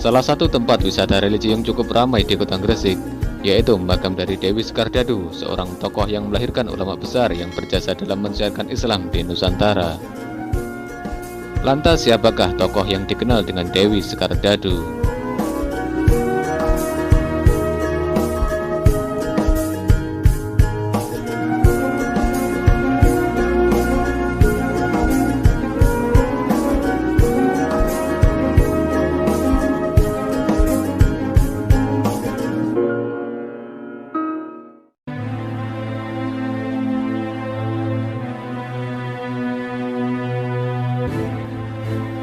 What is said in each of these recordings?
Salah satu tempat wisata religi yang cukup ramai di Kota Gresik, yaitu makam dari Dewi Sekardadu, seorang tokoh yang melahirkan ulama besar yang berjasa dalam mensiarkan Islam di Nusantara. Lantas siapakah tokoh yang dikenal dengan Dewi Sekardadu?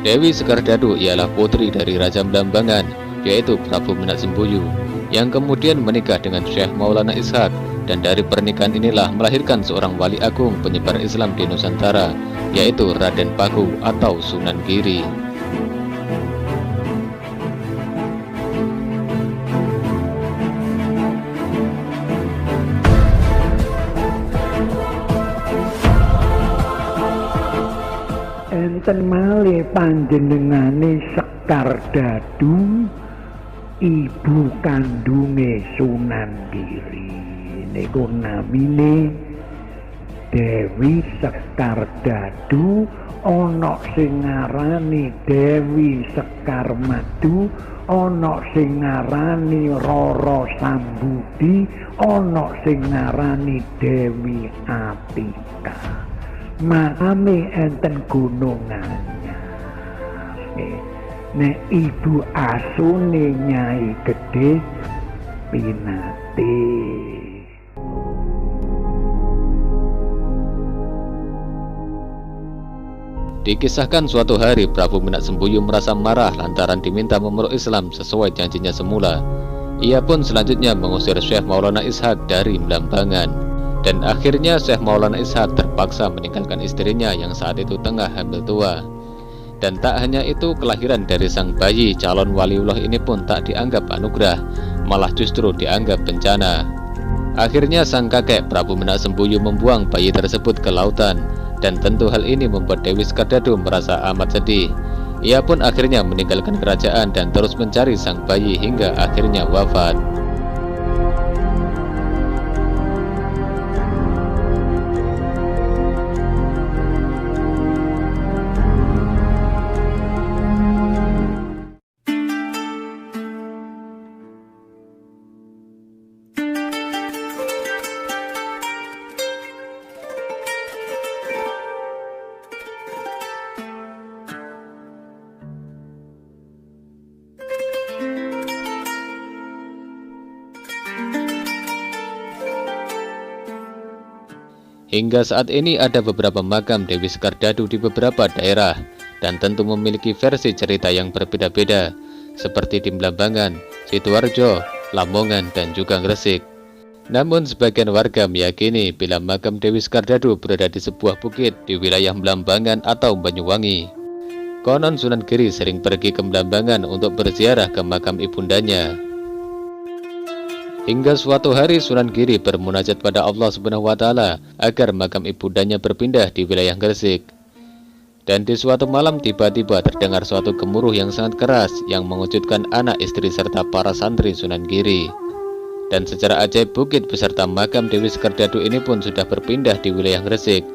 Dewi Sekardadu ialah putri dari Raja Blambangan, yaitu Prabu Menak Sembuyu, yang kemudian menikah dengan Syekh Maulana Ishak, dan dari pernikahan inilah melahirkan seorang wali agung penyebar Islam di Nusantara, yaitu Raden Paku atau Sunan Giri. Enten malih panjenengane Sekardadu, ibu kandunge Sunan Giri. Niku namine Dewi Sekardadu, ana sing ngarani Dewi Sekarmadu, ana sing ngarani Rara Sambudi, ana sing ngarani Dewi Atika. Makame enten gunungannya. Nek ibu asune Nyai Gedhe Pinate. Dikisahkan suatu hari Prabu Menak Sembuyu merasa marah lantaran diminta memeluk Islam sesuai janjinya semula. Ia pun selanjutnya mengusir Syekh Maulana Ishak dari Blambangan. Dan akhirnya Syekh Maulana Ishak terpaksa meninggalkan istrinya yang saat itu tengah hamil tua. Dan tak hanya itu, kelahiran dari sang bayi calon waliullah ini pun tak dianggap anugerah, malah justru dianggap bencana. Akhirnya sang kakek Prabu Menak Sembuyu membuang bayi tersebut ke lautan, dan tentu hal ini membuat Dewi Sekardadu merasa amat sedih. Ia pun akhirnya meninggalkan kerajaan dan terus mencari sang bayi hingga akhirnya wafat. Hingga saat ini ada beberapa makam Dewi Sekardadu di beberapa daerah, dan tentu memiliki versi cerita yang berbeda-beda, seperti di Blambangan, Sidoarjo, Lamongan, dan juga Gresik. Namun sebagian warga meyakini bila makam Dewi Sekardadu berada di sebuah bukit di wilayah Blambangan atau Banyuwangi. Konon Sunan Giri sering pergi ke Blambangan untuk berziarah ke makam ibundanya. Hingga suatu hari Sunan Giri bermunajat pada Allah SWT agar makam ibundanya berpindah di wilayah Gresik. Dan di suatu malam tiba-tiba terdengar suatu gemuruh yang sangat keras yang mengejutkan anak istri serta para santri Sunan Giri. Dan secara ajaib bukit beserta makam Dewi Sekardadu ini pun sudah berpindah di wilayah Gresik.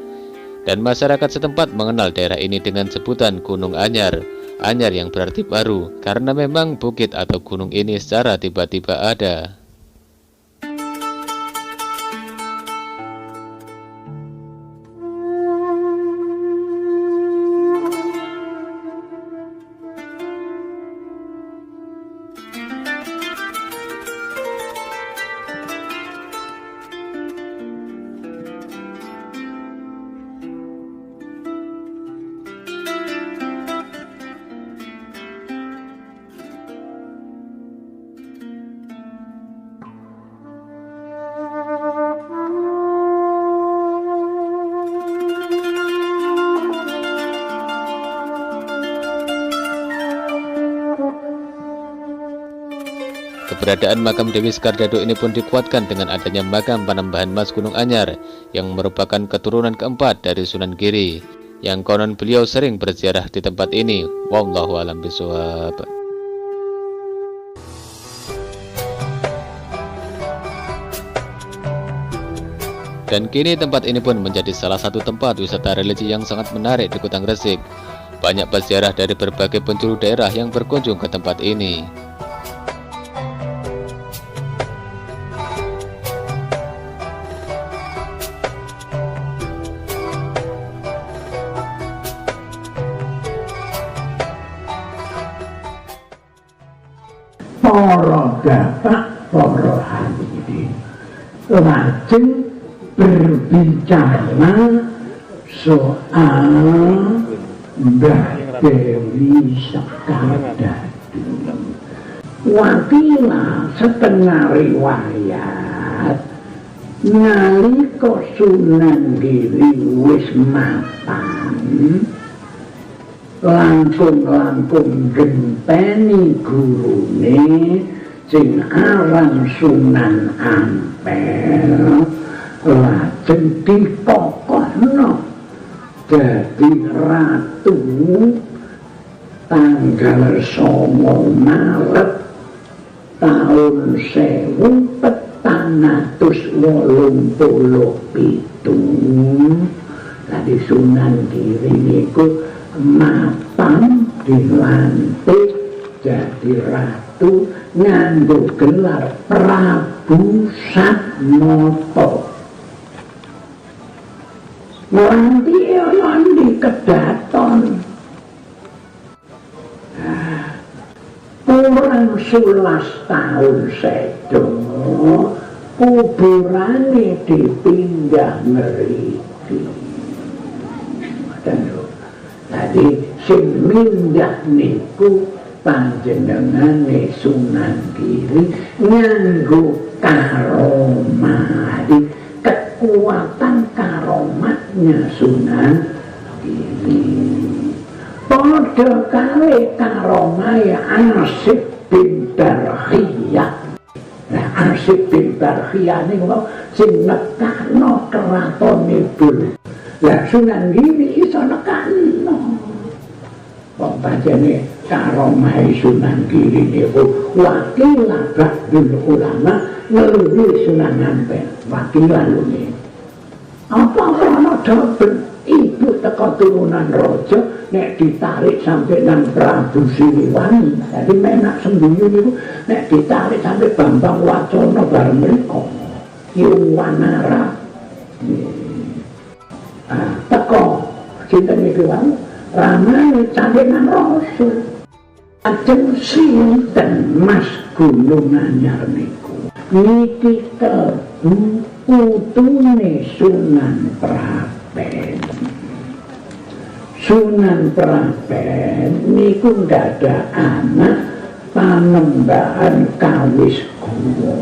Dan masyarakat setempat mengenal daerah ini dengan sebutan Gunung Anyar. Anyar yang berarti baru, karena memang bukit atau gunung ini secara tiba-tiba ada. Keberadaan makam Dewi Sekardadu ini pun dikuatkan dengan adanya makam Panembahan Mas Gunung Anyar yang merupakan keturunan keempat dari Sunan Giri, yang konon beliau sering berziarah di tempat ini. Wallahu a'lam bishawab. Dan kini tempat ini pun menjadi salah satu tempat wisata religi yang sangat menarik di Kota Gresik. Banyak peziarah dari berbagai penjuru daerah yang berkunjung ke tempat ini. Para bapak, para hadirin, lajeng berbicara soal Mbah Dewi Sekar Dadu. Wakila setengah riwayat nalika Sunan Giri wis mapan, langkung genteni gurune sing aran Sunan Ampel, lajeng ditokohno dadi ratu tanggal 9 Maret tahun 1487. Dadi Sunan Giri niku mapan dilantik jadi ratu nganggo gelar Prabu Satnoto. Nganti di kedaton kurang 11 tahun sedo kuburane dipindah ngeriki. Jadi sing mindah niku panjenengane Sunan Giri nganggo karomah. Jadi kekuatan karomatnya Sunan Giri padha kali karomah Arsip bin Barkhiyah. Nah, Arsip bin Barkhiyah niku sing nekano keratone Bul. Lah Sunan Giri iso nekano. Wong pancene karomah Sunan Giri niku wakil ba'dul ulama ngeluwi Sunan Ampel. Wakilan ini. Apa ana dobel ibu teko turunan raja nek ditarik sampai nang Prabu Siliwangi. Jadi menak sembuyu niku nek ditarik sampai Bambang Wacana bareng mriko. Yuwanara. Teko sinten niku wae ramane candenan rasul. Ajeng sinten Mas Gunung Anyar niku niki kebu putune Sunan Praben. Sunan Praben niku ndak ada anak, Panembahan Kawis Guwa.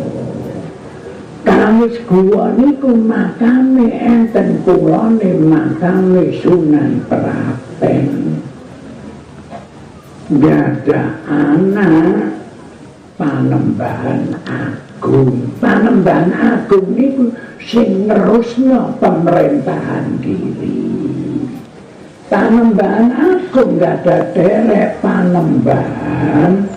Kawis Guwa niku makame enten kulone makame Sunan Praben. Ndak ada anak, Panembahan Agung. Panembahan Agung niku sing nerusno pemerintahan Giri. Panembahan Agung nggak ada derek Panembahan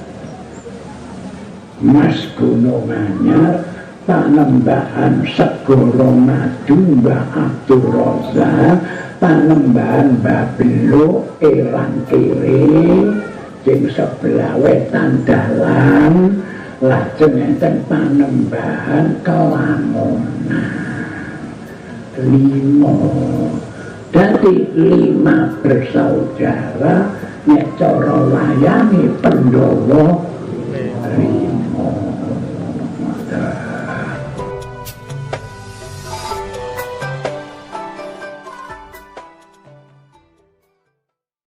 Mas Gunung Anyar, Panembahan Segoro Madu Mbah Abdul Razak, Panembahan Babelo Elang Kiri sing sebelah wetan dalan. Lajeng enten Panembahan Kelamonan 5. Dadi 5 bersaudara nek cara layani Pandhawa